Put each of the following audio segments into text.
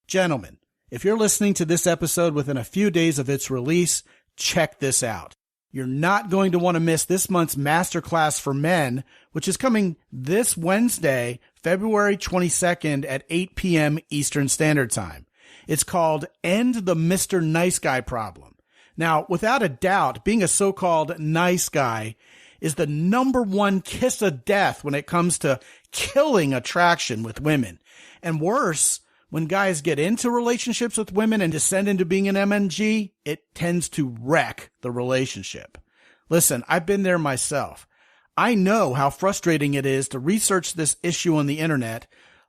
Gentlemen, if you're listening to this episode within a few days of its release, check this out. You're not going to want to miss this month's Masterclass for Men, which is coming this Wednesday, February 22nd at 8 p.m. Eastern Standard Time. It's called End the Mr. Nice Guy Problem. Now, without a doubt, being a so-called nice guy is the number one kiss of death when it comes to killing attraction with women. And worse, when guys get into relationships with women and descend into being an MNG, it tends to wreck the relationship. Listen, I've been there myself. I know how frustrating it is to research this issue on the internet,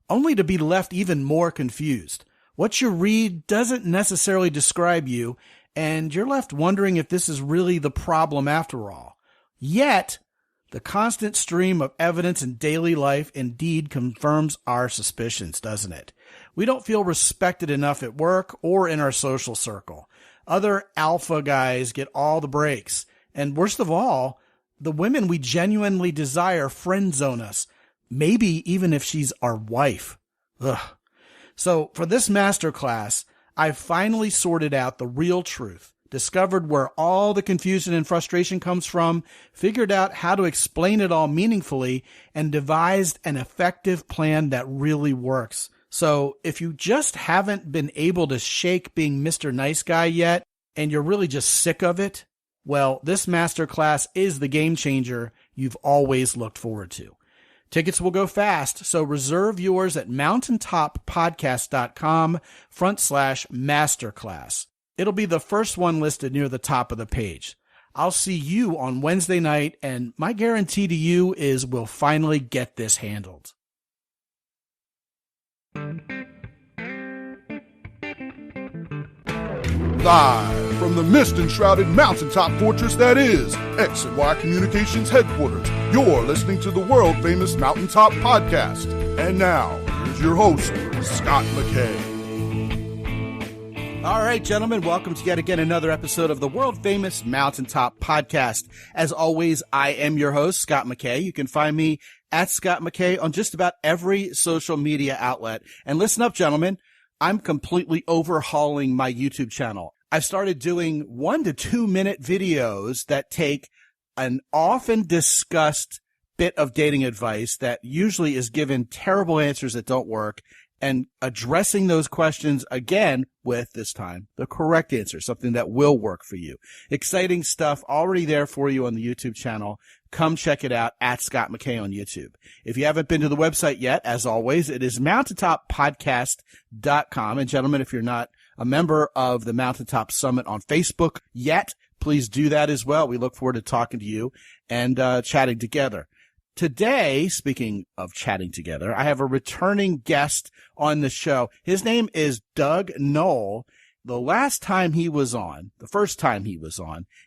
only to be left even more confused. What you read doesn't necessarily describe you, and you're left wondering if this is really the problem after all. Yet, the constant stream of evidence in daily life indeed confirms our suspicions, doesn't it? We don't feel respected enough at work or in our social circle. Other alpha guys get all the breaks. And worst of all, the women we genuinely desire friend zone us, maybe even if she's our wife. Ugh. So for this masterclass, I've finally sorted out the real truth, discovered where all the confusion and frustration comes from, figured out how to explain it all meaningfully, and devised an effective plan that really works. So if you just haven't been able to shake being Mr. Nice Guy yet, and you're really just sick of it, well, this masterclass is the game changer you've always looked forward to. Tickets will go fast, so reserve yours at mountaintoppodcast.com/masterclass. It'll be the first one listed near the top of the page. I'll see you on Wednesday night, and my guarantee to you is we'll finally get this handled. Live from the mist-enshrouded mountaintop fortress that is X and Y Communications headquarters, you're listening to the world-famous Mountaintop Podcast. And now, here's your host, Scot McKay. All right, gentlemen, welcome to yet again another episode of the world-famous Mountaintop Podcast. As always, I am your host, Scot McKay. You can find me at Scot McKay on just about every social media outlet. And listen up, gentlemen, I'm completely overhauling my YouTube channel. I've started doing 1 to 2 minute videos that take an often discussed bit of dating advice that usually is given terrible answers that don't work, and addressing those questions again with, this time, the correct answer, something that will work for you. Exciting stuff already there for you on the YouTube channel. Come check it out at Scot McKay on YouTube. If you haven't been to the website yet, as always, it is mountaintoppodcast.com. And gentlemen, if you're not a member of the Mountaintop Summit on Facebook yet, please do that as well. We look forward to talking to you and chatting together. Today, speaking of chatting together, I have a returning guest on the show. His name is Doug Noll. The first time he was on,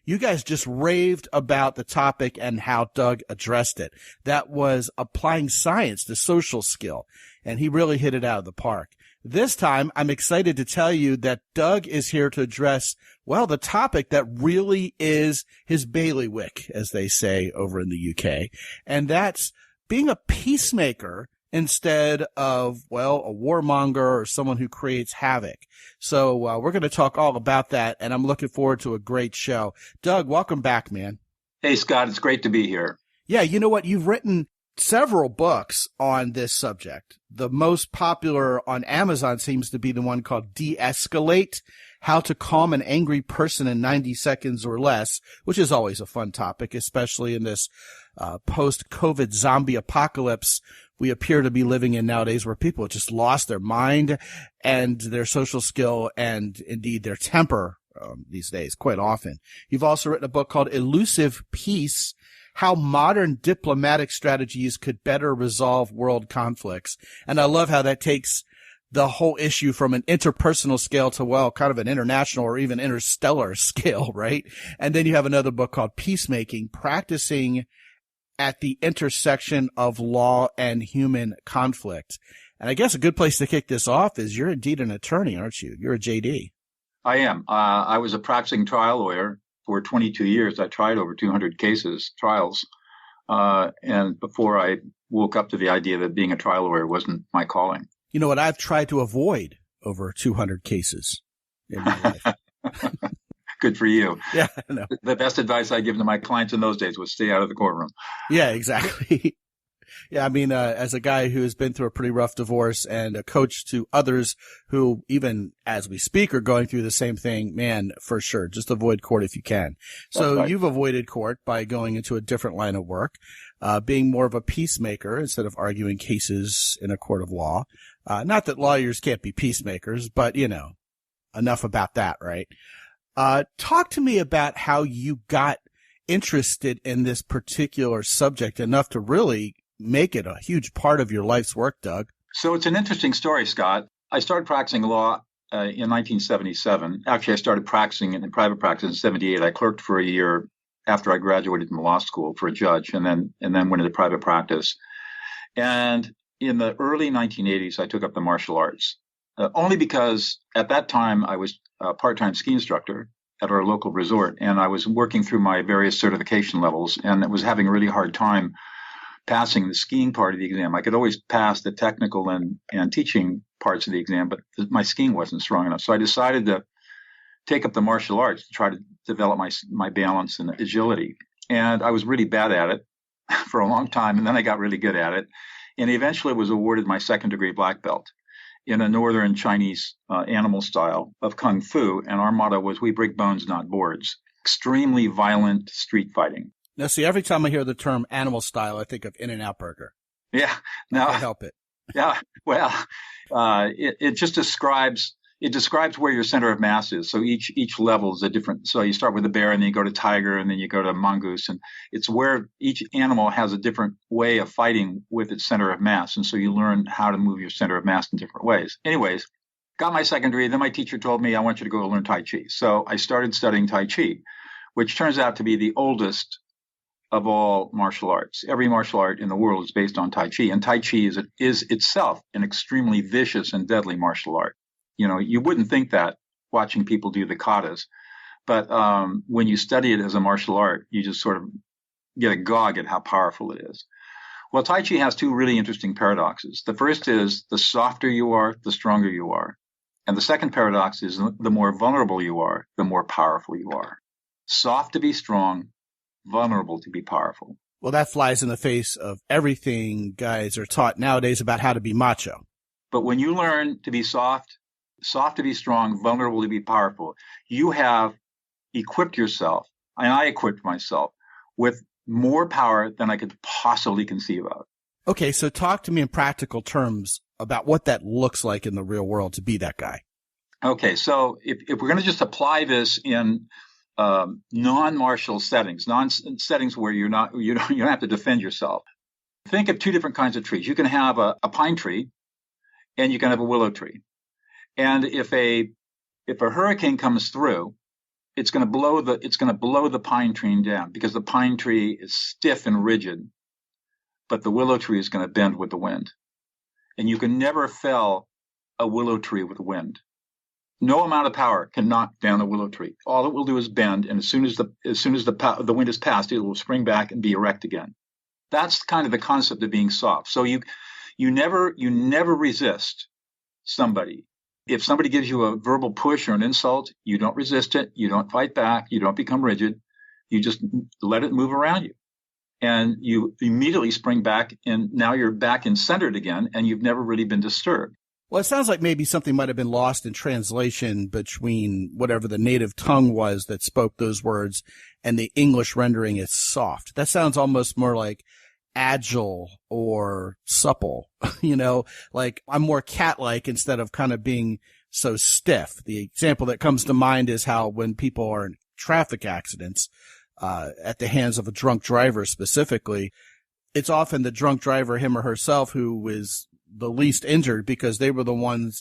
you guys just raved about the topic and how Doug addressed it. That was applying science to social skill, and he really hit it out of the park. This time, I'm excited to tell you that Doug is here to address, well, the topic that really is his bailiwick, as they say over in the UK, and that's being a peacemaker instead of, well, a warmonger or someone who creates havoc. So we're going to talk all about that, and I'm looking forward to a great show. Doug, welcome back, man. Hey, Scott, it's great to be here. Yeah, you know what? You've written several books on this subject. The most popular on Amazon seems to be the one called De-Escalate, How to Calm an Angry Person in 90 Seconds or Less, which is always a fun topic, especially in this post-COVID zombie apocalypse we appear to be living in nowadays, where people have just lost their mind and their social skill and indeed their temper these days quite often. You've also written a book called Elusive Peace, How Modern Diplomatic Strategies Could Better Resolve World Conflicts. And I love how that takes the whole issue from an interpersonal scale to, well, kind of an international or even interstellar scale, right? And then you have another book called Peacemaking, Practicing at the Intersection of Law and Human Conflict. And I guess a good place to kick this off is you're indeed an attorney, aren't you? You're a JD. I am. I was a practicing trial lawyer for 22 years. I tried over 200 trials. And before I woke up to the idea that being a trial lawyer wasn't my calling. You know what I've tried to avoid over 200 cases in my life. Good for you. Yeah, I know. The best advice I give to my clients in those days was stay out of the courtroom. Yeah, exactly. Yeah, I mean, as a guy who has been through a pretty rough divorce and a coach to others who, even as we speak, are going through the same thing, man, for sure, just avoid court if you can. So right. You've avoided court by going into a different line of work, being more of a peacemaker instead of arguing cases in a court of law. Not that lawyers can't be peacemakers, but, enough about that, right? Talk to me about how you got interested in this particular subject enough to really make it a huge part of your life's work, Doug. So it's an interesting story, Scott. I started practicing law in 1977. Actually, I started practicing in private practice in 78. I clerked for a year after I graduated from law school for a judge, and then went into private practice. And in the early 1980s, I took up the martial arts, only because at that time I was a part-time ski instructor at our local resort, and I was working through my various certification levels, and was having a really hard time passing the skiing part of the exam. I could always pass the technical and teaching parts of the exam, but my skiing wasn't strong enough. So I decided to take up the martial arts to try to develop my balance and agility. And I was really bad at it for a long time, and then I got really good at it, and eventually was awarded my second-degree black belt in a northern Chinese animal style of Kung Fu. And our motto was, we break bones, not boards. Extremely violent street fighting. Now, see, every time I hear the term animal style, I think of In-N-Out Burger. Yeah. I can't help it. Yeah. Well, it just describes where your center of mass is. So each level is a different. So you start with a bear, and then you go to tiger, and then you go to mongoose, and it's where each animal has a different way of fighting with its center of mass. And so you learn how to move your center of mass in different ways. Anyways, got my second degree. Then my teacher told me, I want you to go learn Tai Chi. So I started studying Tai Chi, which turns out to be the oldest of all martial arts. Every martial art in the world is based on Tai Chi, and Tai Chi is itself an extremely vicious and deadly martial art. You wouldn't think that watching people do the katas, but when you study it as a martial art, you just sort of get a gog at how powerful it is. Well, Tai Chi has two really interesting paradoxes. The first is the softer you are, the stronger you are. And the second paradox is the more vulnerable you are, the more powerful you are. Soft to be strong, vulnerable to be powerful. Well, that flies in the face of everything guys are taught nowadays about how to be macho. But when you learn to be soft to be strong, vulnerable to be powerful, you have equipped yourself, and I equipped myself, with more power than I could possibly conceive of. Okay, so talk to me in practical terms about what that looks like in the real world to be that guy. Okay, so if we're going to just apply this in non-martial settings, settings where you don't have to defend yourself. Think of two different kinds of trees. You can have a pine tree, and you can have a willow tree. And if a hurricane comes through, it's going to blow the pine tree down, because the pine tree is stiff and rigid, but the willow tree is going to bend with the wind. And you can never fell a willow tree with wind. No amount of power can knock down a willow tree. All it will do is bend, and as soon as the wind is past, it will spring back and be erect again. That's kind of the concept of being soft. So you never resist somebody. If somebody gives you a verbal push or an insult, you don't resist it. You don't fight back. You don't become rigid. You just let it move around you. And you immediately spring back, and now you're back and centered again, and you've never really been disturbed. Well, it sounds like maybe something might have been lost in translation between whatever the native tongue was that spoke those words and the English rendering is soft. That sounds almost more like agile or supple, like I'm more cat-like instead of kind of being so stiff. The example that comes to mind is how when people are in traffic accidents, at the hands of a drunk driver specifically, it's often the drunk driver, him or herself, who is the least injured because they were the one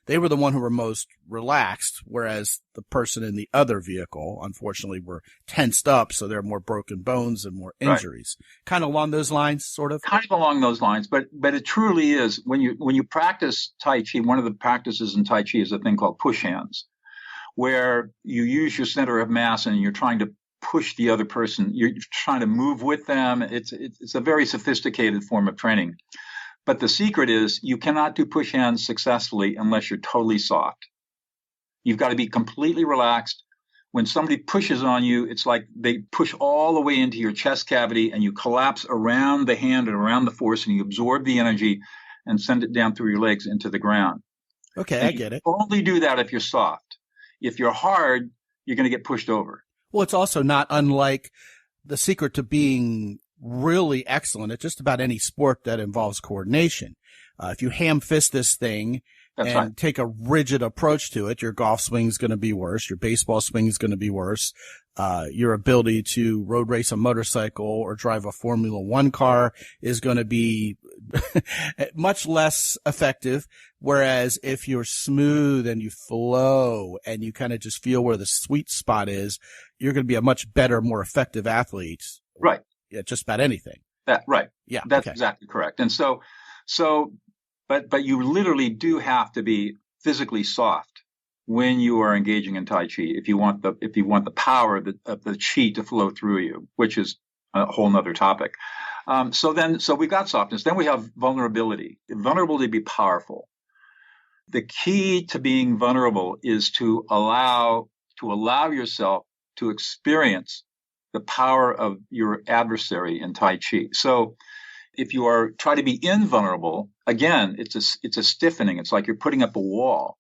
who were most relaxed, whereas the person in the other vehicle, unfortunately, were tensed up, so there are more broken bones and more injuries. Right. Kind of along those lines, sort of? Kind of along those lines, but it truly is. When you practice Tai Chi, one of the practices in Tai Chi is a thing called push hands, where you use your center of mass and you're trying to push the other person. You're trying to move with them. It's a very sophisticated form of training. But the secret is you cannot do push hands successfully unless you're totally soft. You've got to be completely relaxed. When somebody pushes on you, it's like they push all the way into your chest cavity and you collapse around the hand and around the force and you absorb the energy and send it down through your legs into the ground. Okay, and I get it. Only do that if you're soft. If you're hard, you're going to get pushed over. Well, it's also not unlike the secret to being really excellent at just about any sport that involves coordination. If you ham fist this thing take a rigid approach to it, your golf swing is going to be worse. Your baseball swing is going to be worse. Your ability to road race a motorcycle or drive a Formula One car is going to be much less effective. Whereas if you're smooth and you flow and you kind of just feel where the sweet spot is, you're going to be a much better, more effective athlete. Right. Yeah, just about anything. Right. Yeah. That's exactly correct. And but you literally do have to be physically soft when you are engaging in Tai Chi if you want the power of the Chi to flow through you, which is a whole nother topic. So we've got softness. Then we have vulnerability. Vulnerability to be powerful. The key to being vulnerable is to allow yourself to experience the power of your adversary in Tai Chi. So if you are trying to be invulnerable, again, it's a stiffening. It's like you're putting up a wall,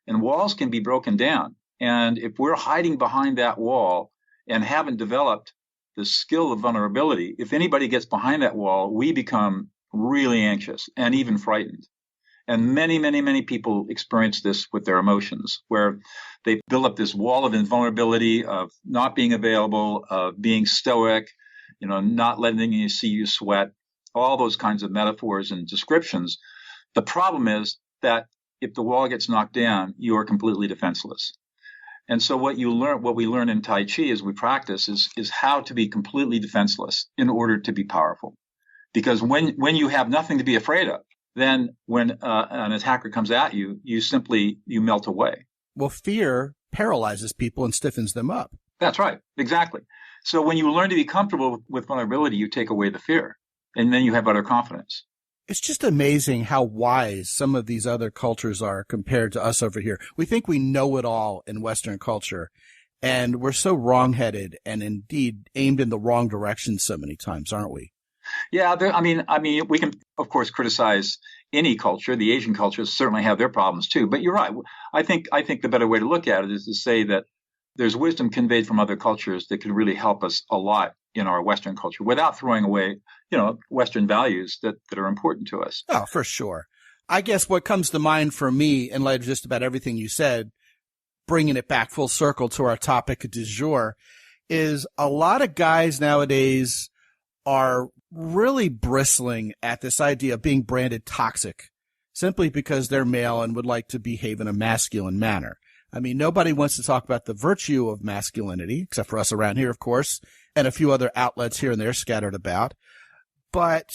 and walls can be broken down. And if we're hiding behind that wall and haven't developed the skill of vulnerability, if anybody gets behind that wall, we become really anxious and even frightened. And many, many, many people experience this with their emotions, where they build up this wall of invulnerability, of not being available, of being stoic, not letting you see you sweat, all those kinds of metaphors and descriptions. The problem is that if the wall gets knocked down, you are completely defenseless. And so what we learn in Tai Chi as we practice is how to be completely defenseless in order to be powerful. Because when you have nothing to be afraid of, then when an attacker comes at you, you melt away. Well, fear paralyzes people and stiffens them up. That's right. Exactly. So when you learn to be comfortable with vulnerability, you take away the fear, and then you have utter confidence. It's just amazing how wise some of these other cultures are compared to us over here. We think we know it all in Western culture, and we're so wrong-headed and indeed aimed in the wrong direction so many times, aren't we? Yeah, I mean, we can, of course, criticize any culture. The Asian cultures certainly have their problems too. But you're right. I think the better way to look at it is to say that there's wisdom conveyed from other cultures that can really help us a lot in our Western culture without throwing away, Western values that are important to us. Oh, for sure. I guess what comes to mind for me in light of just about everything you said, bringing it back full circle to our topic du jour, is a lot of guys nowadays are really bristling at this idea of being branded toxic simply because they're male and would like to behave in a masculine manner. I mean, nobody wants to talk about the virtue of masculinity, except for us around here, of course, and a few other outlets here and there scattered about. But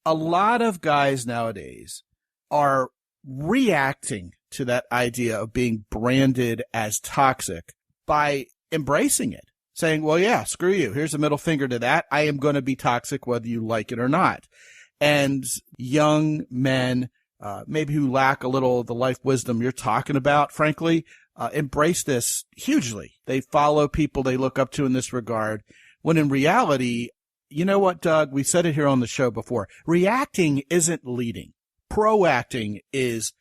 a lot of guys nowadays are reacting to that idea of being branded as toxic by embracing it. Saying, well, yeah, screw you. Here's a middle finger to that. I am going to be toxic whether you like it or not. And young men, maybe who lack a little of the life wisdom you're talking about, frankly, embrace this hugely. They follow people they look up to in this regard, when in reality, you know what, Doug? We said it here on the show before. Reacting isn't leading. Proacting is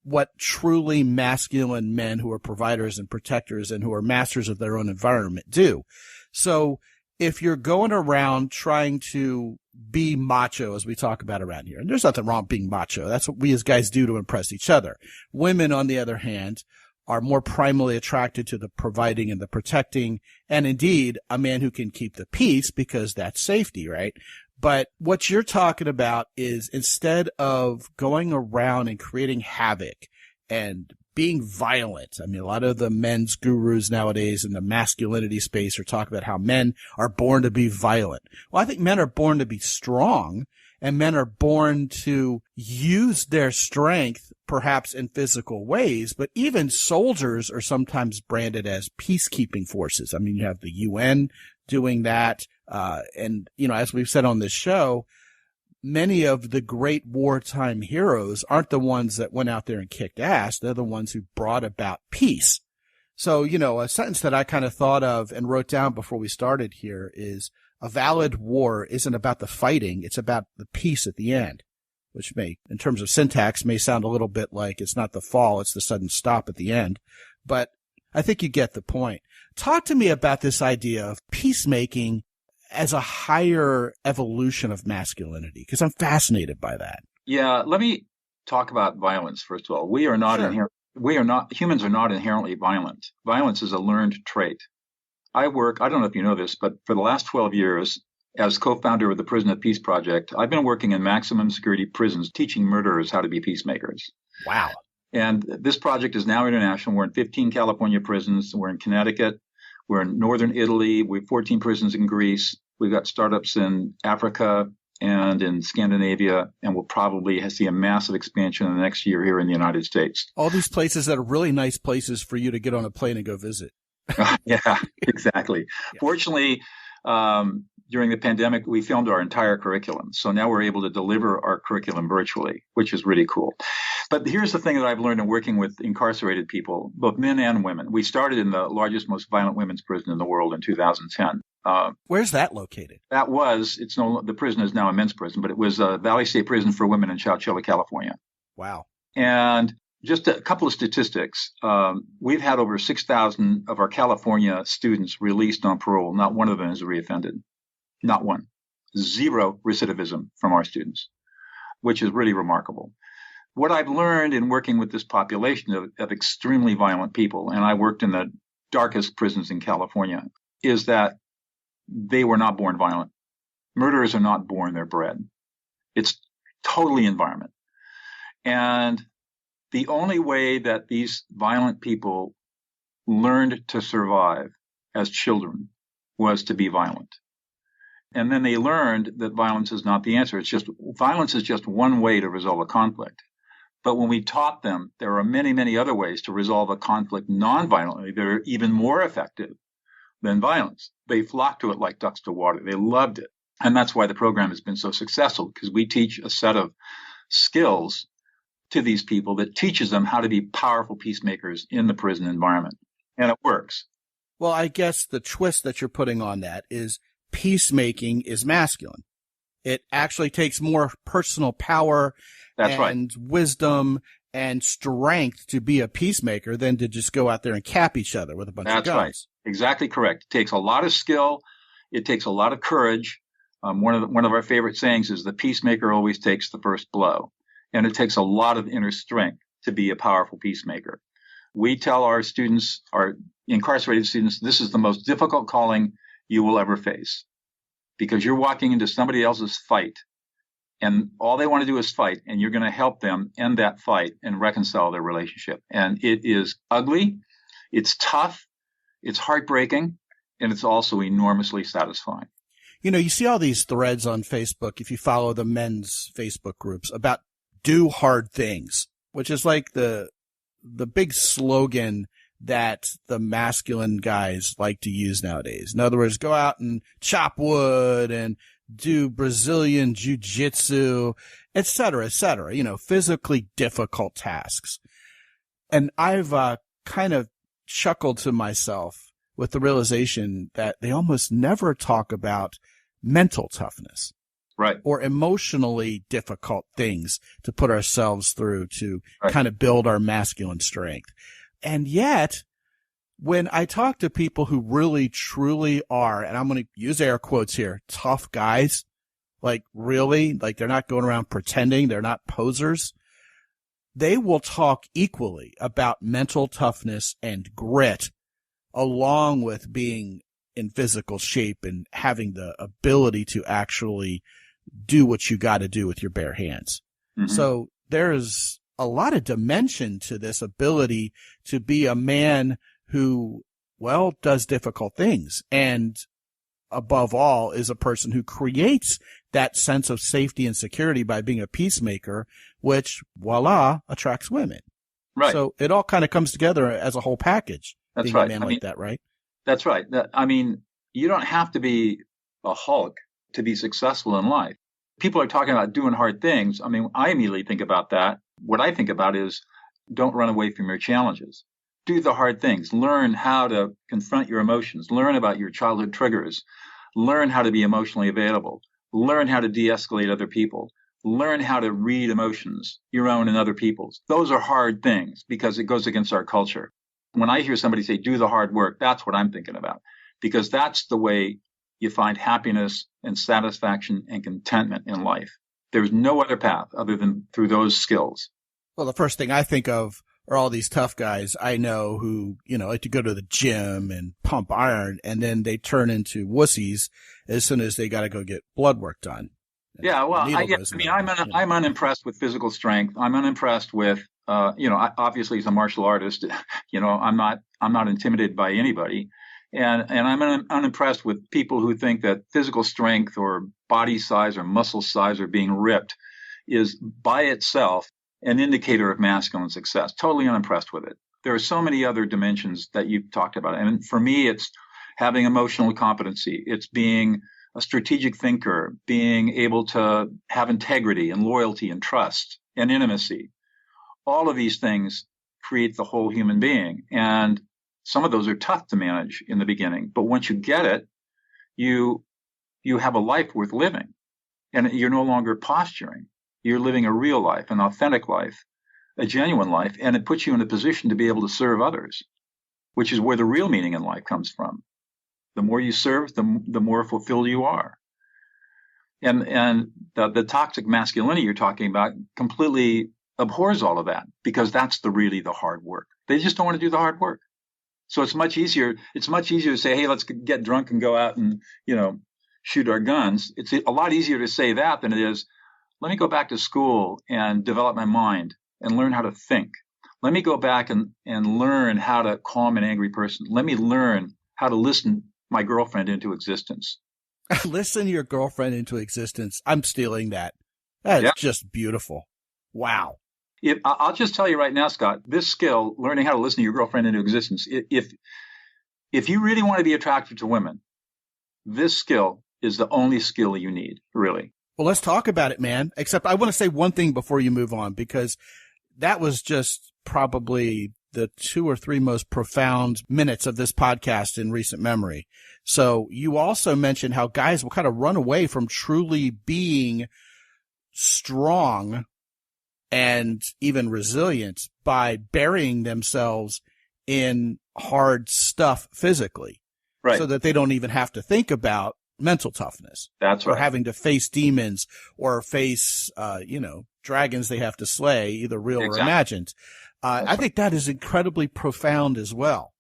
what truly masculine men who are providers and protectors and who are masters of their own environment do. So if you're going around trying to be macho, as we talk about around here, and there's nothing wrong with being macho. That's what we as guys do to impress each other. Women, on the other hand, are more primally attracted to the providing and the protecting, and indeed a man who can keep the peace because that's safety, right? But what you're talking about is, instead of going around and creating havoc and being violent, I mean, a lot of the men's gurus nowadays in the masculinity space are talking about how men are born to be violent. Well, I think men are born to be strong, and men are born to use their strength perhaps in physical ways, but even soldiers are sometimes branded as peacekeeping forces. I mean, you have the UN doing that. And, as we've said on this show, many of the great wartime heroes aren't the ones that went out there and kicked ass. They're the ones who brought about peace. So, a sentence that I kind of thought of and wrote down before we started here is, a valid war isn't about the fighting, it's about the peace at the end, which may, in terms of syntax, may sound a little bit like it's not the fall, it's the sudden stop at the end. But I think you get the point. Talk to me about this idea of peacemaking as a higher evolution of masculinity, because I'm fascinated by that. Yeah, let me talk about violence, first of all. Humans are not inherently violent. Violence is a learned trait. I don't know if you know this, but for the last 12 years, as co-founder of the Prison of Peace Project, I've been working in maximum security prisons teaching murderers how to be peacemakers. Wow. And this project is now international. We're in 15 California prisons. We're in Connecticut. We're in northern Italy. We have 14 prisons in Greece. We've got startups in Africa and in Scandinavia, and we'll probably see a massive expansion in the next year here in the United States. All these places that are really nice places for you to get on a plane and go visit. Yeah, exactly. Yeah. Fortunately, during the pandemic, we filmed our entire curriculum. So now we're able to deliver our curriculum virtually, which is really cool. But here's the thing that I've learned in working with incarcerated people, both men and women. We started in the largest, most violent women's prison in the world in 2010. Where's that located? The prison is now a men's prison, but it was Valley State Prison for Women in Chowchilla, California. Wow. And just a couple of statistics. We've had over 6,000 of our California students released on parole. Not one of them has reoffended. Not one. Zero recidivism from our students, which is really remarkable. What I've learned in working with this population of extremely violent people, and I worked in the darkest prisons in California, is that they were not born violent. Murderers are not born, they're bred. It's totally environment. And the only way that these violent people learned to survive as children was to be violent. And then they learned that violence is not the answer. Violence is just one way to resolve a conflict. But when we taught them, there are many, many other ways to resolve a conflict non-violently that are even more effective than violence. They flocked to it like ducks to water. They loved it. And that's why the program has been so successful, because we teach a set of skills to these people that teaches them how to be powerful peacemakers in the prison environment. And it works. Well, I guess the twist that you're putting on that is peacemaking is masculine. It actually takes more personal power and wisdom and strength to be a peacemaker than to just go out there and cap each other with a bunch of guns. That's right. Exactly correct. It takes a lot of skill. It takes a lot of courage. One of our favorite sayings is the peacemaker always takes the first blow. And it takes a lot of inner strength to be a powerful peacemaker. We tell our students, our incarcerated students, this is the most difficult calling you will ever face, because you're walking into somebody else's fight and all they want to do is fight, and you're going to help them end that fight and reconcile their relationship. And it is ugly. It's tough. It's heartbreaking. And it's also enormously satisfying. You see all these threads on Facebook, if you follow the men's Facebook groups, about do hard things, which is like the big slogan that the masculine guys like to use nowadays. In other words, go out and chop wood and do Brazilian jiu-jitsu, et cetera, physically difficult tasks. And I've kind of chuckled to myself with the realization that they almost never talk about mental toughness. Right. Or emotionally difficult things to put ourselves through to kind of build our masculine strength. And yet, when I talk to people who really, truly are, and I'm going to use air quotes here, tough guys, like really, like they're not going around pretending, they're not posers, they will talk equally about mental toughness and grit, along with being in physical shape and having the ability to actually do what you got to do with your bare hands. Mm-hmm. So there's a lot of dimension to this ability to be a man who, well, does difficult things. And above all, is a person who creates that sense of safety and security by being a peacemaker, which, voila, attracts women. Right. So it all kind of comes together as a whole package. That's being right. a man like that, right? That's right. You don't have to be a Hulk to be successful in life. People are talking about doing hard things. I mean, I immediately think about that. What I think about is don't run away from your challenges. Do the hard things. Learn how to confront your emotions. Learn about your childhood triggers. Learn how to be emotionally available. Learn how to de-escalate other people. Learn how to read emotions, your own and other people's. Those are hard things because it goes against our culture. When I hear somebody say, do the hard work, that's what I'm thinking about, because that's the way you find happiness and satisfaction and contentment in life. There's no other path other than through those skills. Well, the first thing I think of are all these tough guys I know who, like to go to the gym and pump iron, and then they turn into wussies as soon as they got to go get blood work done. Yeah, well, I'm unimpressed with physical strength. I'm unimpressed with, obviously as a martial artist, I'm not intimidated by anybody. And I'm unimpressed with people who think that physical strength or body size or muscle size or being ripped is by itself an indicator of masculine success. Totally unimpressed with it. There are so many other dimensions that you've talked about. And for me, it's having emotional competency. It's being a strategic thinker, being able to have integrity and loyalty and trust and intimacy. All of these things create the whole human being. And some of those are tough to manage in the beginning. But once you get it, you have a life worth living. And you're no longer posturing. You're living a real life, an authentic life, a genuine life, and it puts you in a position to be able to serve others, which is where the real meaning in life comes from. The more you serve, the more fulfilled you are. And the toxic masculinity you're talking about completely abhors all of that, because that's really the hard work. They just don't want to do the hard work. So it's much easier to say, hey, let's get drunk and go out and, shoot our guns. It's a lot easier to say that than it is, let me go back to school and develop my mind and learn how to think. Let me go back and learn how to calm an angry person. Let me learn how to listen my girlfriend into existence. Listen your girlfriend into existence. I'm stealing that. That's just beautiful. Wow. I'll just tell you right now, Scott, this skill, learning how to listen to your girlfriend into existence, if you really want to be attractive to women, this skill is the only skill you need, really. Well, let's talk about it, man. Except I want to say one thing before you move on, because that was just probably the 2 or 3 most profound minutes of this podcast in recent memory. So you also mentioned how guys will kind of run away from truly being strong and even resilient by burying themselves in hard stuff physically. Right. So that they don't even have to think about mental toughness. That's right. Or having to face demons or face, dragons they have to slay, either real or imagined. I think that is incredibly profound as well.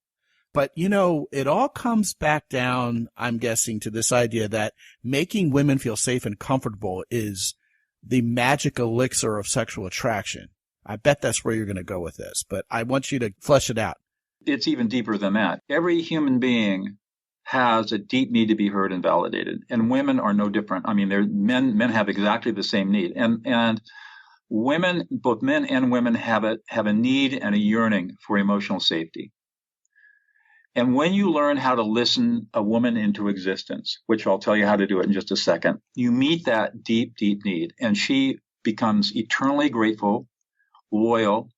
But, it all comes back down, I'm guessing, to this idea that making women feel safe and comfortable is the magic elixir of sexual attraction. I bet that's where you're going to go with this, but I want you to flesh it out. It's even deeper than that. Every human being has a deep need to be heard and validated, and women are no different. I mean, men have exactly the same need, and women, both men and women, have a need and a yearning for emotional safety. And when you learn how to listen a woman into existence, which I'll tell you how to do it in just a second, you meet that deep, deep need, and she becomes eternally grateful, loyal,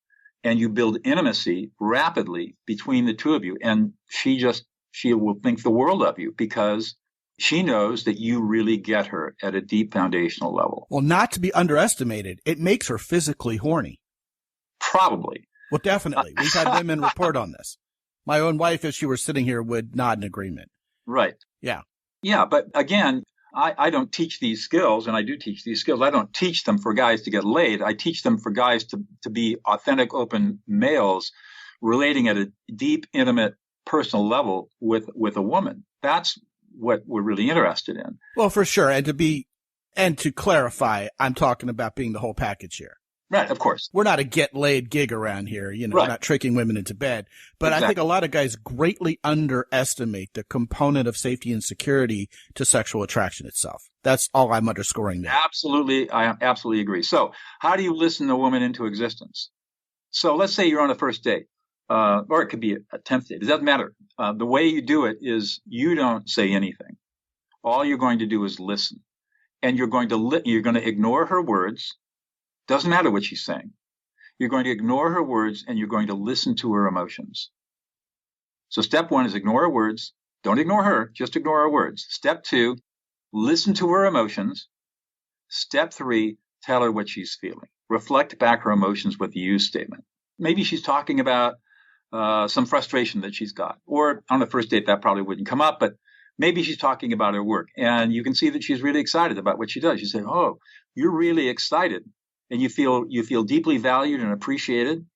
and you build intimacy rapidly between the two of you. And she will think the world of you because she knows that you really get her at a deep foundational level. Well, not to be underestimated, it makes her physically horny. Probably. Well, definitely. We've had women report on this. My own wife, if she were sitting here, would nod in agreement. Right. Yeah. Yeah, but again, I don't teach these skills, and I do teach these skills. I don't teach them for guys to get laid. I teach them for guys to be authentic, open males relating at a deep, intimate, personal level with a woman. That's what we're really interested in. Well, for sure. And to clarify, I'm talking about being the whole package here. Right, of course. We're not a get laid gig around here, right. We're not tricking women into bed. But exactly. I think a lot of guys greatly underestimate the component of safety and security to sexual attraction itself. That's all I'm underscoring there. Absolutely. I absolutely agree. So how do you listen a woman into existence? So let's say you're on a first date, or it could be a 10th date. It doesn't matter. The way you do it is you don't say anything. All you're going to do is listen. and you're going to ignore her words. Doesn't matter what she's saying. You're going to ignore her words, and you're going to listen to her emotions. So step 1 is ignore her words. Don't ignore her, just ignore her words. Step 2, listen to her emotions. Step 3, tell her what she's feeling. Reflect back her emotions with the you statement. Maybe she's talking about some frustration that she's got. Or on the first date, that probably wouldn't come up, but maybe she's talking about her work. And you can see that she's really excited about what she does. You say, oh, you're really excited. And you feel deeply valued and appreciated.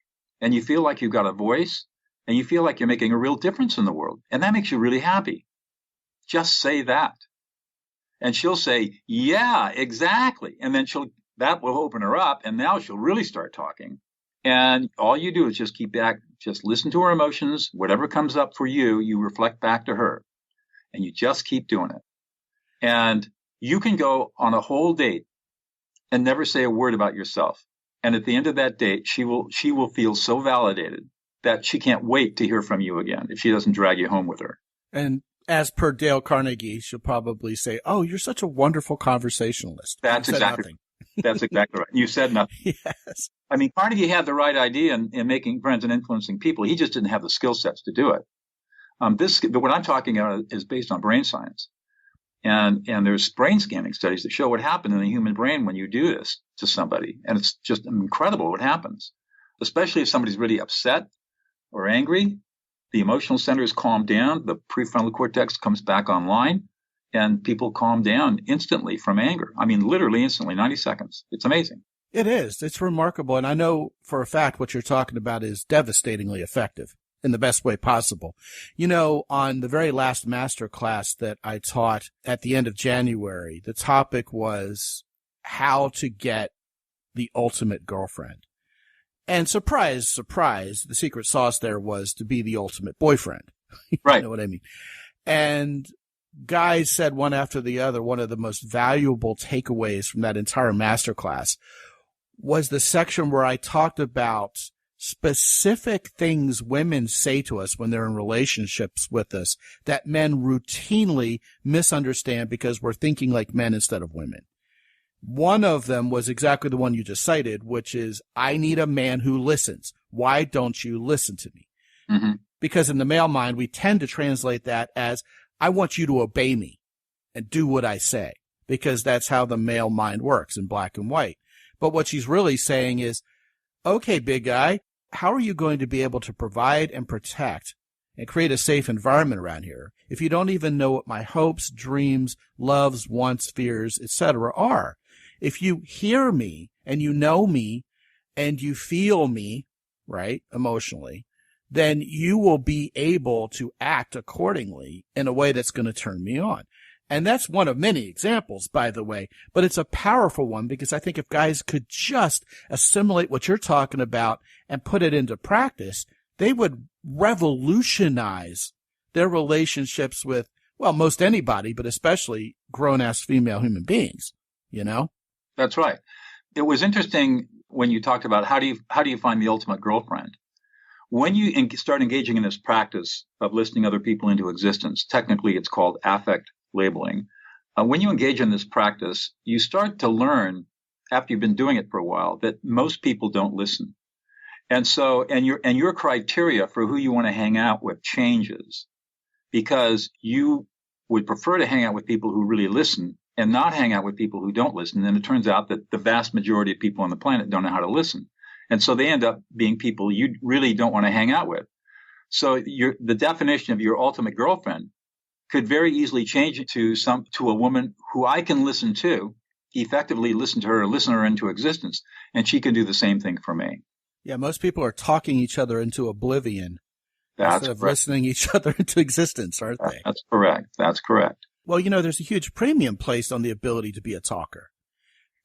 And you feel like you've got a voice. And you feel like you're making a real difference in the world. And that makes you really happy. Just say that. And she'll say, yeah, exactly. And then that will open her up. And now she'll really start talking. And all you do is just just listen to her emotions. Whatever comes up for you, you reflect back to her. And you just keep doing it. And you can go on a whole date and never say a word about yourself. And at the end of that date, she will feel so validated that she can't wait to hear from you again if she doesn't drag you home with her. And as per Dale Carnegie, she'll probably say, oh, you're such a wonderful conversationalist. That's exactly right. You said nothing. Yes. I mean, Carnegie had the right idea in making friends and influencing people. He just didn't have the skill sets to do it. What I'm talking about is based on brain science. And there's brain scanning studies that show what happens in the human brain when you do this to somebody. And it's just incredible what happens, especially if somebody's really upset or angry. The emotional centers calm down. The prefrontal cortex comes back online, and people calm down instantly from anger. I mean, literally instantly, 90 seconds. It's amazing. It is. It's remarkable. And I know for a fact what you're talking about is devastatingly effective in the best way possible. You know, on the very last master class that I taught at the end of January, the topic was how to get the ultimate girlfriend. And surprise, surprise, the secret sauce there was to be the ultimate boyfriend. Right. You know what I mean? And guys said one after the other, one of the most valuable takeaways from that entire masterclass was the section where I talked about specific things women say to us when they're in relationships with us that men routinely misunderstand because we're thinking like men instead of women. One of them was exactly the one you just cited, which is, I need a man who listens. Why don't you listen to me? Mm-hmm. Because in the male mind, we tend to translate that as, I want you to obey me and do what I say, because that's how the male mind works in black and white. But what she's really saying is, okay, big guy, how are you going to be able to provide and protect and create a safe environment around here if you don't even know what my hopes, dreams, loves, wants, fears, etc. are? If you hear me and you know me and you feel me, right, emotionally, then you will be able to act accordingly in a way that's going to turn me on. And that's one of many examples, by the way, but it's a powerful one because I think if guys could just assimilate what you're talking about and put it into practice, they would revolutionize their relationships with, well, most anybody, but especially grown-ass female human beings, you know? That's right. It was interesting when you talked about how do you find the ultimate girlfriend? When you start engaging in this practice of listing other people into existence, technically it's called affect labeling. When you engage in this practice, you start to learn, after you've been doing it for a while, that most people don't listen. And so, and your criteria for who you want to hang out with changes because you would prefer to hang out with people who really listen and not hang out with people who don't listen. And it turns out that the vast majority of people on the planet don't know how to listen. And so they end up being people you really don't want to hang out with. So the definition of your ultimate girlfriend could very easily change it to a woman who I can listen to, effectively listen to her, listen her into existence, and she can do the same thing for me. Yeah, most people are talking each other into oblivion instead of listening each other into existence, aren't they? That's correct. That's correct. Well, you know, there's a huge premium placed on the ability to be a talker.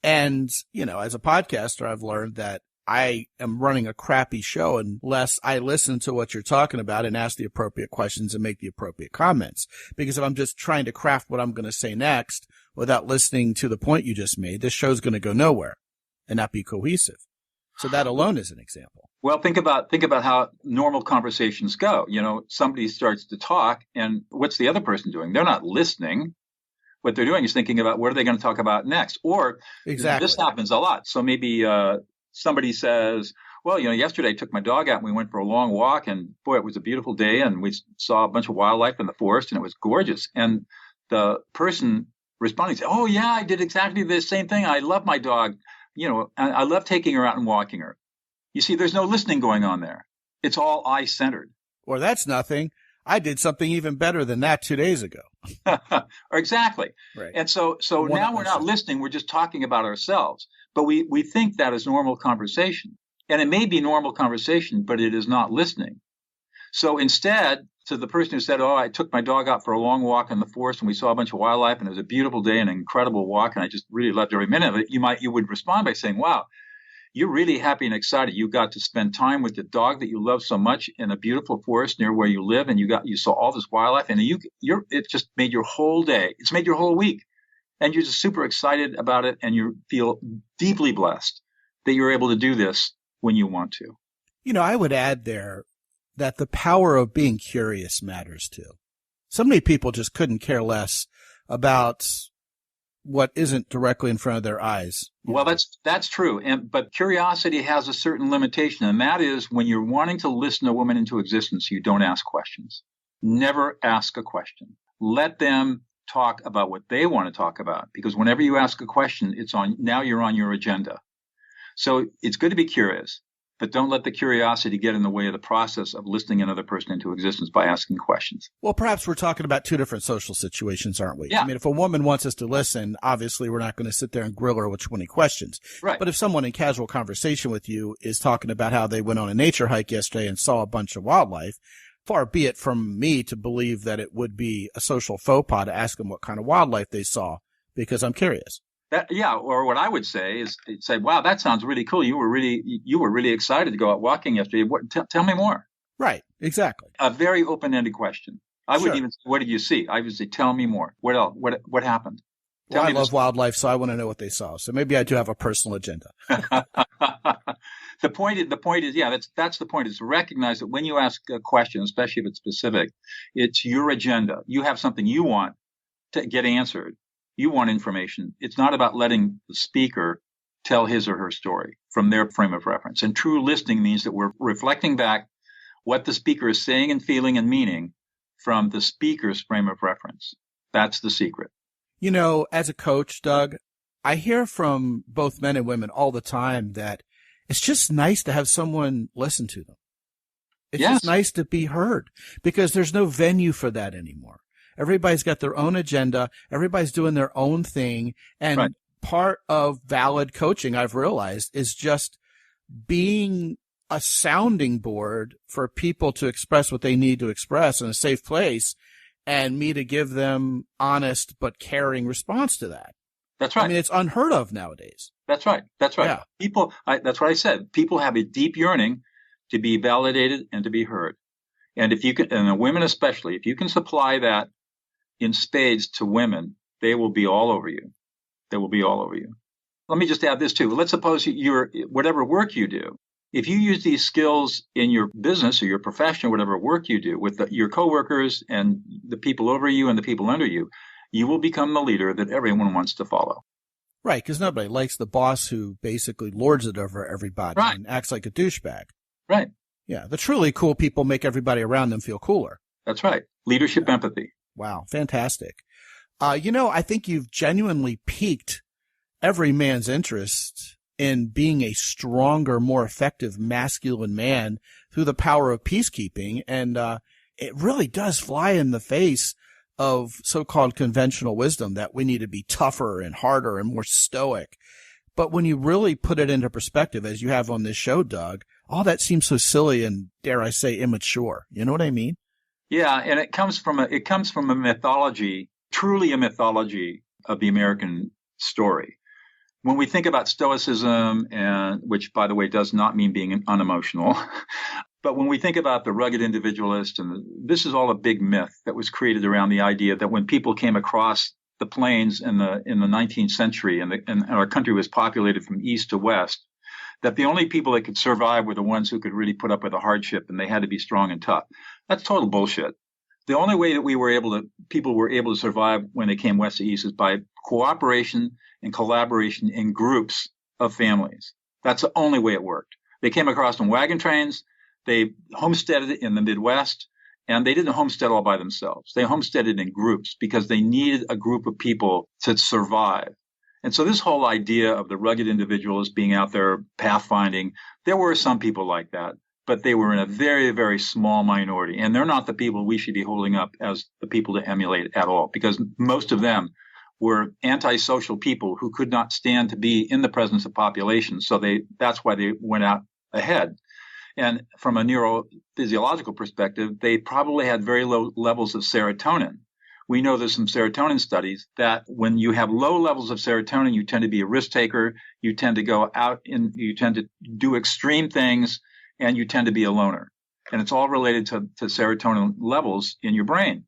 And, you know, as a podcaster, I've learned that I am running a crappy show unless I listen to what you're talking about and ask the appropriate questions and make the appropriate comments. Because if I'm just trying to craft what I'm going to say next without listening to the point you just made, this show's going to go nowhere and not be cohesive. So that alone is an example. Well, think about how normal conversations go. You know, somebody starts to talk and what's the other person doing? They're not listening. what they're doing is thinking about what are they going to talk about next. Or Exactly. this happens a lot. So maybe somebody says, well, yesterday I took my dog out and we went for a long walk, and boy, it was a beautiful day, and we saw a bunch of wildlife in the forest, and it was gorgeous. And the person responding said, oh yeah, I did exactly the same thing. I love my dog. I love taking her out and walking her. You see, there's no listening going on there. It's all I-centered. Or that's nothing. I did something even better than that 2 days ago. Exactly. Right. And so now we're not listening. We're just talking about ourselves. But we think that is normal conversation. And it may be normal conversation, but it is not listening. So instead, to the person who said, oh, I took my dog out for a long walk in the forest and we saw a bunch of wildlife and it was a beautiful day and an incredible walk and I just really loved every minute of it, you would respond by saying, wow, you're really happy and excited. You got to spend time with the dog that you love so much in a beautiful forest near where you live, and you saw all this wildlife, and it just made your whole day. It's made your whole week, and you're just super excited about it, and you feel deeply blessed that you're able to do this when you want to. I would add there that the power of being curious matters too. So many people just couldn't care less about what isn't directly in front of their eyes. Well, that's true. But curiosity has a certain limitation, and that is when you're wanting to listen a woman into existence, you don't ask questions. Never ask a question. Let them talk about what they want to talk about, because whenever you ask a question, now you're on your agenda. So it's good to be curious, but don't let the curiosity get in the way of the process of listening another person into existence by asking questions. Well, perhaps we're talking about two different social situations, aren't we? Yeah. I mean, if a woman wants us to listen, obviously we're not going to sit there and grill her with 20 questions. Right. But if someone in casual conversation with you is talking about how they went on a nature hike yesterday and saw a bunch of wildlife, far be it from me to believe that it would be a social faux pas to ask them what kind of wildlife they saw, because I'm curious. Or what I would say is say, wow, that sounds really cool. You were really excited to go out walking yesterday. Tell me more. Right, exactly. A very open-ended question. I wouldn't even say, what did you see? I would say, tell me more. What else? What happened? Well, I love wildlife, so I want to know what they saw. So maybe I do have a personal agenda. The point is, yeah, that's the point, is to recognize that when you ask a question, especially if it's specific, it's your agenda. You have something you want to get answered. You want information. It's not about letting the speaker tell his or her story from their frame of reference. And true listening means that we're reflecting back what the speaker is saying and feeling and meaning from the speaker's frame of reference. That's the secret. As a coach, Doug, I hear from both men and women all the time that it's just nice to have someone listen to them. It's just nice to be heard, because there's no venue for that anymore. Everybody's got their own agenda. Everybody's doing their own thing. And part of valid coaching, I've realized, is just being a sounding board for people to express what they need to express in a safe place, and me to give them honest but caring response to that. That's right. I mean, it's unheard of nowadays. That's right. Yeah. That's what I said. People have a deep yearning to be validated and to be heard. And if you can, and the women especially, if you can supply that in spades to women, they will be all over you. They will be all over you. Let me just add this too. Let's suppose whatever work you do, if you use these skills in your business or your profession, or whatever work you do with your coworkers and the people over you and the people under you, you will become the leader that everyone wants to follow. Right, because nobody likes the boss who basically lords it over everybody and acts like a douchebag. Right. Yeah, the truly cool people make everybody around them feel cooler. That's right. Leadership empathy. Wow, fantastic. I think you've genuinely piqued every man's interest in being a stronger, more effective masculine man through the power of peacekeeping. And it really does fly in the face of so-called conventional wisdom that we need to be tougher and harder and more stoic. But when you really put it into perspective, as you have on this show, Doug, all that seems so silly and, dare I say, immature. You know what I mean? Yeah, and it comes from a mythology, truly a mythology of the American story. When we think about stoicism, and which, by the way, does not mean being unemotional, but when we think about the rugged individualist, and this is all a big myth that was created around the idea that when people came across the plains in the 19th century, and our country was populated from east to west, that the only people that could survive were the ones who could really put up with the hardship, and they had to be strong and tough. That's total bullshit. The only way that people were able to survive when they came west to east is by cooperation and collaboration in groups of families. That's the only way it worked. They came across in wagon trains. They homesteaded in the Midwest, and they didn't homestead all by themselves. They homesteaded in groups because they needed a group of people to survive. And so this whole idea of the rugged individualist being out there pathfinding, there were some people like that, but they were in a very, very small minority. And they're not the people we should be holding up as the people to emulate at all, because most of them were antisocial people who could not stand to be in the presence of population. So that's why they went out ahead. And from a neurophysiological perspective, they probably had very low levels of serotonin. We know there's some serotonin studies that when you have low levels of serotonin, you tend to be a risk taker. You tend to go out you tend to do extreme things, and you tend to be a loner. And it's all related to serotonin levels in your brain.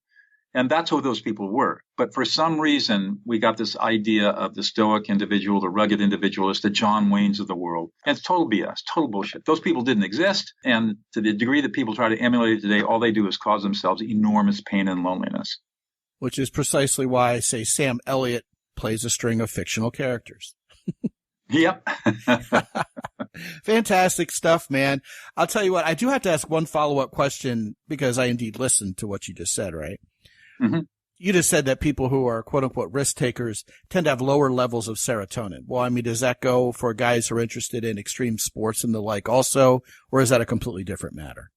And that's who those people were. But for some reason, we got this idea of the stoic individual, the rugged individualist, the John Waynes of the world. And it's total BS, total bullshit. Those people didn't exist. And to the degree that people try to emulate it today, all they do is cause themselves enormous pain and loneliness. Which is precisely why I say Sam Elliott plays a string of fictional characters. Yep. Fantastic stuff, man. I'll tell you what, I do have to ask one follow-up question because I indeed listened to what you just said, right? Mm-hmm. You just said that people who are quote-unquote risk takers tend to have lower levels of serotonin. Well, I mean, does that go for guys who are interested in extreme sports and the like also, or is that a completely different matter?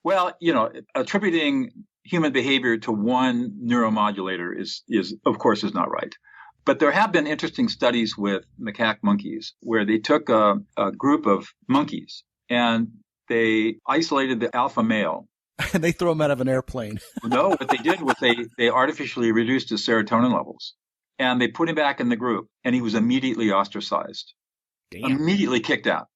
Well, attributing human behavior to one neuromodulator is of course not right. But there have been interesting studies with macaque monkeys where they took a group of monkeys and they isolated the alpha male. And they throw him out of an airplane. No, what they did was they artificially reduced his serotonin levels, and they put him back in the group, and he was immediately ostracized, immediately kicked out.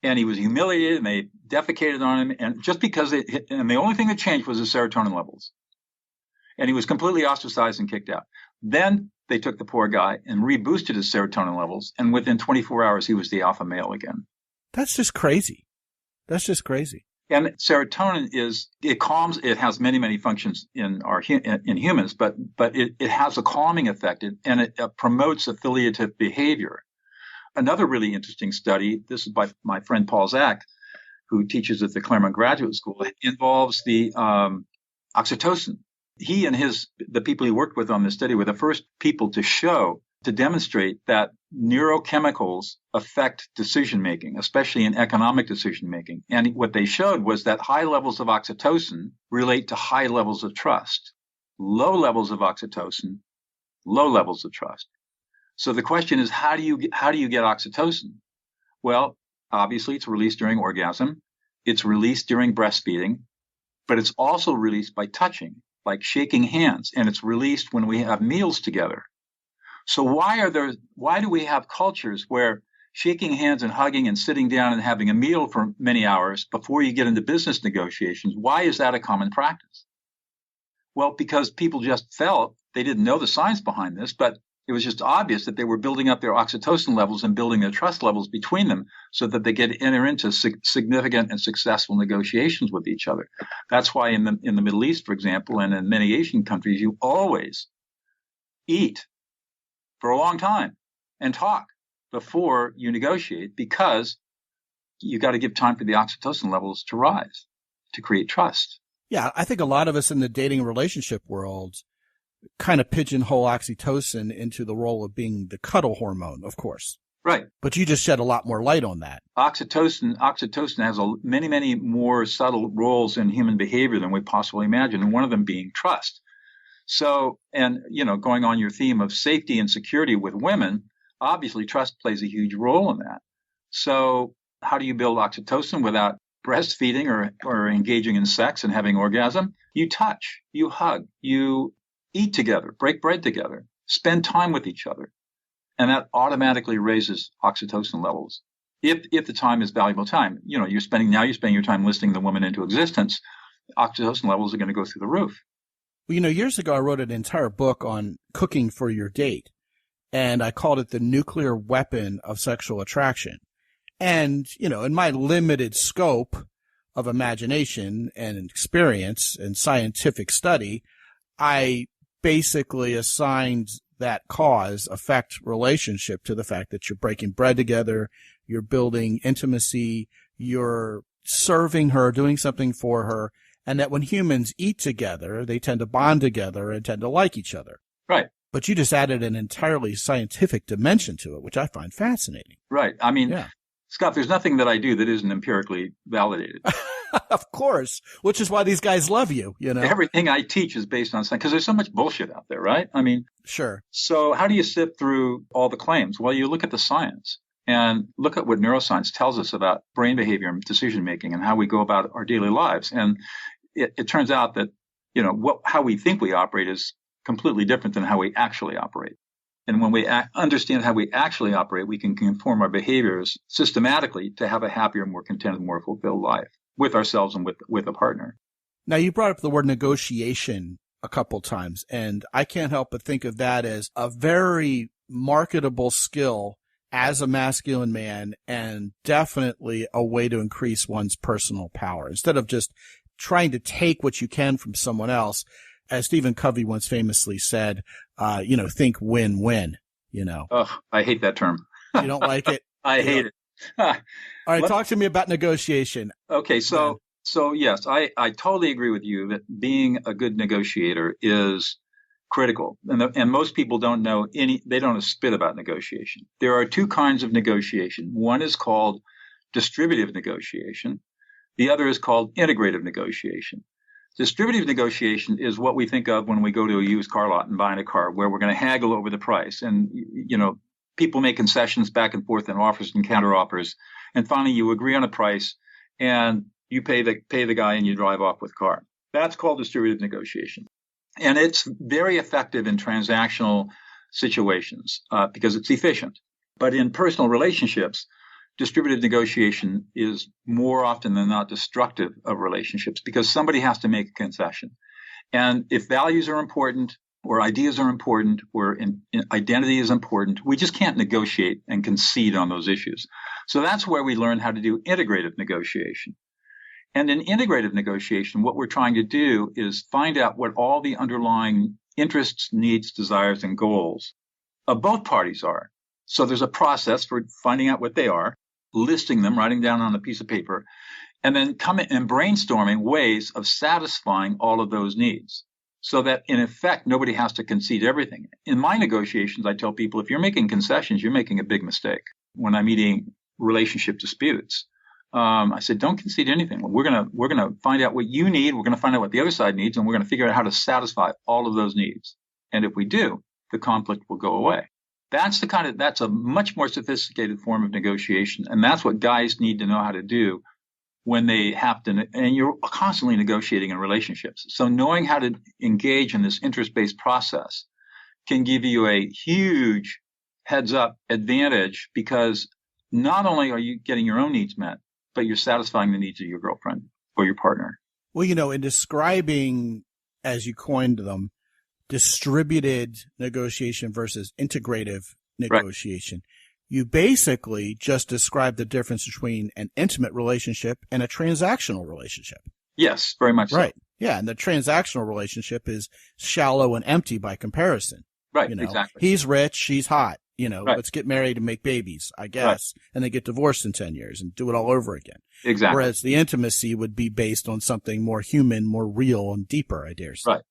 And he was humiliated, and they defecated on him, and just because and the only thing that changed was his serotonin levels. And he was completely ostracized and kicked out. Then they took the poor guy and reboosted his serotonin levels, and within 24 hours, he was the alpha male again. That's just crazy. That's just crazy. And serotonin it calms. It has many, many functions in humans, but it has a calming effect, and it promotes affiliative behavior. Another really interesting study, this is by my friend Paul Zak, who teaches at the Claremont Graduate School, involves the oxytocin. He and the people he worked with on this study were the first people to demonstrate that neurochemicals affect decision-making, especially in economic decision-making. And what they showed was that high levels of oxytocin relate to high levels of trust. Low levels of oxytocin, low levels of trust. So the question is, how do you get oxytocin? Well, obviously it's released during orgasm. It's released during breastfeeding, but it's also released by touching, like shaking hands, and it's released when we have meals together. So why do we have cultures where shaking hands and hugging and sitting down and having a meal for many hours before you get into business negotiations, why is that a common practice? Well, because people just felt, they didn't know the science behind this, but it was just obvious that they were building up their oxytocin levels and building their trust levels between them so that they could enter into significant and successful negotiations with each other. That's why in the Middle East, for example, and in many Asian countries, you always eat for a long time and talk before you negotiate, because you got to give time for the oxytocin levels to rise to create trust. Yeah, I think a lot of us in the dating and relationship world kind of pigeonhole oxytocin into the role of being the cuddle hormone, of course. Right. But you just shed a lot more light on that. Oxytocin has many, many more subtle roles in human behavior than we possibly imagine, and one of them being trust. So, and, going on your theme of safety and security with women, obviously trust plays a huge role in that. So how do you build oxytocin without breastfeeding or engaging in sex and having orgasm? You touch, you hug, you eat together, break bread together, spend time with each other. And that automatically raises oxytocin levels. If the time is valuable time, you're spending your time listening the woman into existence, oxytocin levels are going to go through the roof. Well, years ago, I wrote an entire book on cooking for your date, and I called it the nuclear weapon of sexual attraction. And, in my limited scope, of imagination and experience and scientific study, I basically assigned that cause, effect, relationship to the fact that you're breaking bread together, you're building intimacy, you're serving her, doing something for her, and that when humans eat together, they tend to bond together and tend to like each other. Right. But you just added an entirely scientific dimension to it, which I find fascinating. Right. I mean, yeah. Scott, there's nothing that I do that isn't empirically validated. Of course, which is why these guys love you, you know. Everything I teach is based on science because there's so much bullshit out there, right? I mean, sure. So how do you sift through all the claims? Well, you look at the science and look at what neuroscience tells us about brain behavior and decision making and how we go about our daily lives. And it turns out that, you know, how we think we operate is completely different than how we actually operate. And when we understand how we actually operate, we can conform our behaviors systematically to have a happier, more contented, more fulfilled life with ourselves and with a partner. Now, you brought up the word negotiation a couple times, and I can't help but think of that as a very marketable skill as a masculine man and definitely a way to increase one's personal power. Instead of just trying to take what you can from someone else, as Stephen Covey once famously said, think win-win, you know. Oh, I hate that term. You don't like it? I hate it. All right, talk to me about negotiation. Okay, so yes, I totally agree with you that being a good negotiator is critical. And most people don't know they don't know spit about negotiation. There are two kinds of negotiation. One is called distributive negotiation. The other is called integrative negotiation. Distributive negotiation is what we think of when we go to a used car lot and buying a car, where we're going to haggle over the price. And, you know, people make concessions back and forth and offers and counter offers. And finally, you agree on a price and you pay the guy and you drive off with the car. That's called distributive negotiation. And it's very effective in transactional situations because it's efficient. But in personal relationships, distributive negotiation is more often than not destructive of relationships because somebody has to make a concession. And if values are important or ideas are important or identity is important, we just can't negotiate and concede on those issues. So that's where we learn how to do integrative negotiation. And in integrative negotiation, what we're trying to do is find out what all the underlying interests, needs, desires, and goals of both parties are. So there's a process for finding out what they are, listing them, writing down on a piece of paper, and then coming and brainstorming ways of satisfying all of those needs so that, in effect, nobody has to concede everything. In my negotiations, I tell people, if you're making concessions, you're making a big mistake. When I'm meeting relationship disputes, I said, don't concede anything. We're gonna find out what you need. We're going to find out what the other side needs, and we're going to figure out how to satisfy all of those needs. And if we do, the conflict will go away. That's a much more sophisticated form of negotiation. And that's what guys need to know how to do when they have to, and you're constantly negotiating in relationships. So knowing how to engage in this interest-based process can give you a huge heads up advantage because not only are you getting your own needs met, but you're satisfying the needs of your girlfriend or your partner. Well, you know, in describing, as you coined them, distributed negotiation versus integrative negotiation, right, you basically just described the difference between an intimate relationship and a transactional relationship. Yes, very much right. So. Yeah, and the transactional relationship is shallow and empty by comparison. Right, you know, exactly. He's rich, she's hot. You know, right, let's get married and make babies, I guess, right, and then get divorced in 10 years and do it all over again. Exactly. Whereas the intimacy would be based on something more human, more real, and deeper, I dare say. Right.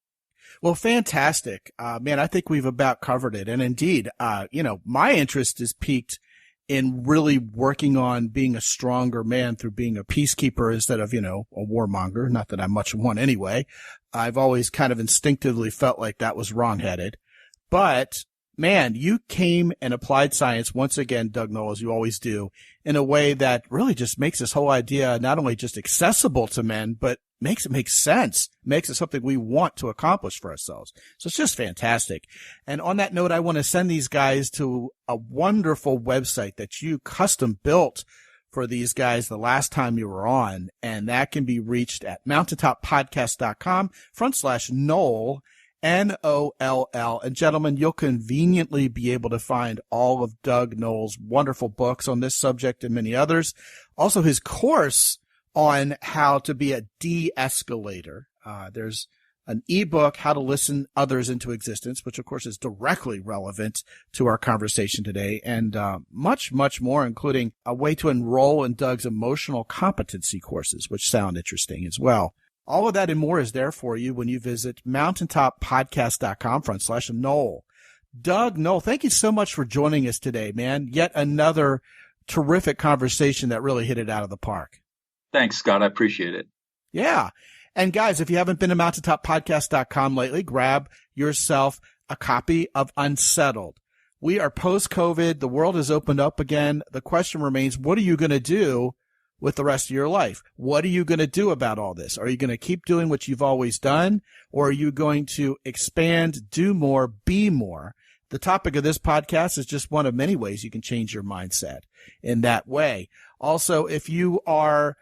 Well, fantastic. Man, I think we've about covered it. And indeed, my interest is piqued in really working on being a stronger man through being a peacekeeper instead of, a warmonger. Not that I'm much of one anyway. I've always kind of instinctively felt like that was wrongheaded. But man, you came and applied science once again, Doug Noll, as you always do, in a way that really just makes this whole idea not only just accessible to men, but makes it make sense, makes it something we want to accomplish for ourselves. So it's just fantastic. And on that note, I want to send these guys to a wonderful website that you custom built for these guys the last time you were on. And that can be reached at mountaintoppodcast.com/Noll, Noll. And gentlemen, you'll conveniently be able to find all of Doug Noll's wonderful books on this subject and many others. Also his course on how to be a de-escalator. There's an ebook, How to Listen Others into Existence, which of course is directly relevant to our conversation today, and much, much more, including a way to enroll in Doug's emotional competency courses, which sound interesting as well. All of that and more is there for you when you visit mountaintoppodcast.com/Noll. Doug Noll, thank you so much for joining us today, man. Yet another terrific conversation that really hit it out of the park. Thanks, Scott. I appreciate it. Yeah. And guys, if you haven't been to mountaintoppodcast.com lately, grab yourself a copy of Unsettled. We are post-COVID. The world has opened up again. The question remains, what are you going to do with the rest of your life? What are you going to do about all this? Are you going to keep doing what you've always done? Or are you going to expand, do more, be more? The topic of this podcast is just one of many ways you can change your mindset in that way. Also, if you are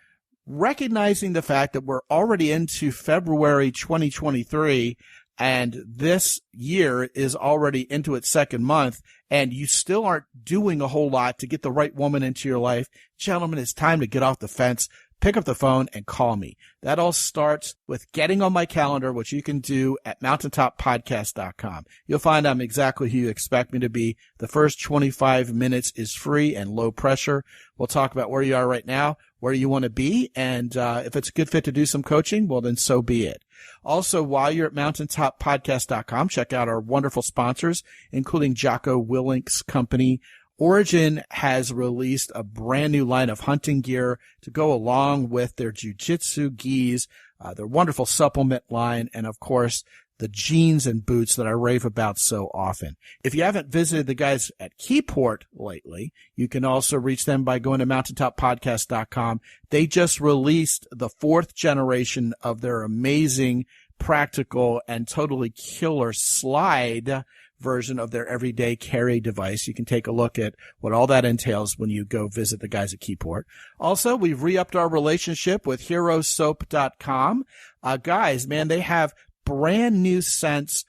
recognizing the fact that we're already into February 2023 and this year is already into its second month and you still aren't doing a whole lot to get the right woman into your life, gentlemen, it's time to get off the fence, pick up the phone and call me. That all starts with getting on my calendar, which you can do at mountaintoppodcast.com. You'll find I'm exactly who you expect me to be. The first 25 minutes is free and low pressure. We'll talk about where you are right now, where you want to be, and if it's a good fit to do some coaching, well, then so be it. Also, while you're at mountaintoppodcast.com, check out our wonderful sponsors, including Jocko Willink's company. Origin has released a brand new line of hunting gear to go along with their jiu-jitsu gis, their wonderful supplement line, and of course, the jeans and boots that I rave about so often. If you haven't visited the guys at Keyport lately, you can also reach them by going to mountaintoppodcast.com. They just released the 4th generation of their amazing, practical, and totally killer slide version of their everyday carry device. You can take a look at what all that entails when you go visit the guys at Keyport. Also, we've re-upped our relationship with herosoap.com. Guys, man, they have brand new scents.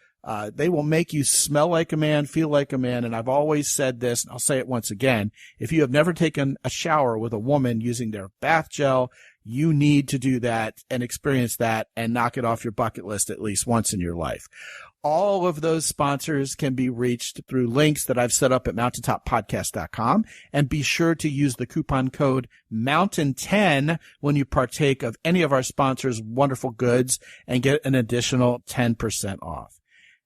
They will make you smell like a man, feel like a man. And I've always said this, and I'll say it once again. If you have never taken a shower with a woman using their bath gel, you need to do that and experience that and knock it off your bucket list at least once in your life. All of those sponsors can be reached through links that I've set up at mountaintoppodcast.com. And be sure to use the coupon code MOUNTAIN10 when you partake of any of our sponsors' wonderful goods and get an additional 10% off.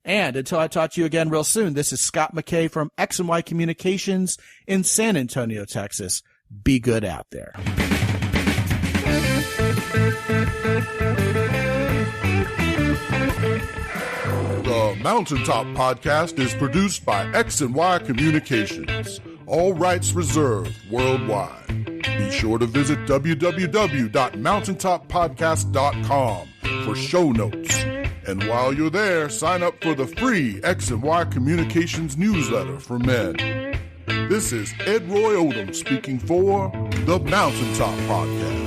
And until I talk to you again real soon, this is Scott McKay from X&Y Communications in San Antonio, Texas. Be good out there. The Mountaintop Podcast is produced by X&Y Communications. All rights reserved worldwide. Be sure to visit www.mountaintoppodcast.com for show notes. And while you're there, sign up for the free X&Y Communications newsletter for men. This is Ed Roy Odom speaking for the Mountaintop Podcast.